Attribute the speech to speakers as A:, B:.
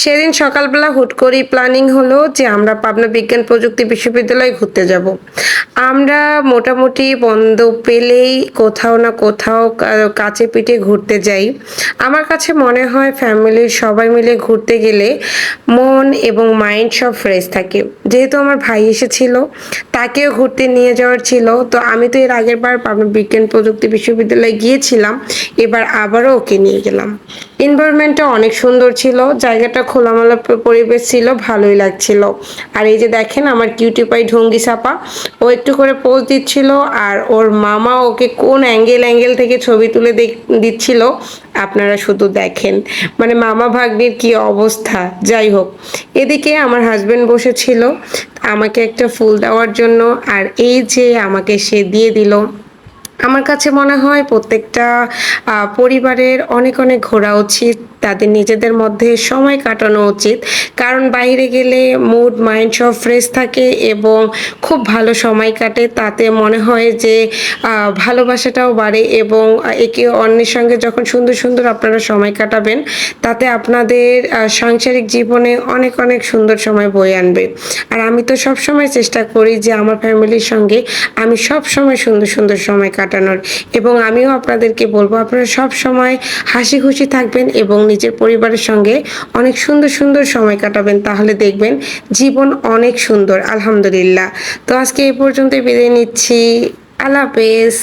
A: সেদিন সকালবেলা হুট করেই প্ল্যানিং হলো যে আমরা পাবনা বিজ্ঞান প্রযুক্তি বিশ্ববিদ্যালয়ে ঘুরতে যাব। আমরা মোটামুটি বন্ধ পেলেই কোথাও না কোথাও কাছে পিঠে ঘুরতে যাই। আমার কাছে মনে হয় ফ্যামিলির সবাই মিলে ঘুরতে গেলে মন এবং মাইন্ড সব ফ্রেশ থাকে। যেহেতু আমার ভাই এসেছিল, তাকেও ঘুরতে নিয়ে যাওয়ার ছিল। তো আমি তো এর আগের বার পাবনা বিজ্ঞান প্রযুক্তি বিশ্ববিদ্যালয়ে গিয়েছিলাম। এবার আবারও ওকে নিয়ে গেলাম। এনভায়রনমেন্টটা অনেক সুন্দর ছিল। জায়গাটা খোলামেলা পরিবেশ ছিল, ভালোই লাগছিল। আর এই যে দেখেন আমার কিউটি পাই ঢঙ্গি সাপা, ও একটু করে পোজ দিচ্ছিল আর ওর মামা ওকে কোন অ্যাঙ্গেল থেকে ছবি তুলে দিচ্ছিল আপনারা শুধু দেখেন। মানে মামা ভাগ্নির কি অবস্থা! যাই হোক, এদিকে আমার হাজবেন্ড বসেছিল আমাকে একটা ফুল দেওয়ার জন্য, আর এই যে আমাকে সে দিয়ে দিল। আমার কাছে মনে হয় প্রত্যেকটা পরিবারের অনেক অনেক ঘোরা উচিত, তাদের নিজেদের মধ্যে সময় কাটানো উচিত। কারণ বাইরে গেলে মুড মাইন্ড সব ফ্রেশ থাকে এবং খুব ভালো সময় কাটে। তাতে মনে হয় যে ভালোবাসাটাও বাড়ে এবং একে অন্যের সঙ্গে যখন সুন্দর সুন্দর আপনারা সময় কাটাবেন, তাতে আপনাদের সাংসারিক জীবনে অনেক অনেক সুন্দর সময় বয়ে আনবে। আর আমি তো সবসময় চেষ্টা করি যে আমার ফ্যামিলির সঙ্গে আমি সবসময় সুন্দর সুন্দর সময় কাটানোর, এবং আমিও আপনাদেরকে বলবো আপনারা সব সময় হাসি খুশি থাকবেন এবং নিজের পরিবারের সঙ্গে অনেক সুন্দর সুন্দর সময় কাটাবেন। তাহলে দেখবেন জীবন অনেক সুন্দর। আলহামদুলিল্লাহ। তো আজকে এই পর্যন্তই বিদায় নিচ্ছি। আল্লাহ হাফেজ।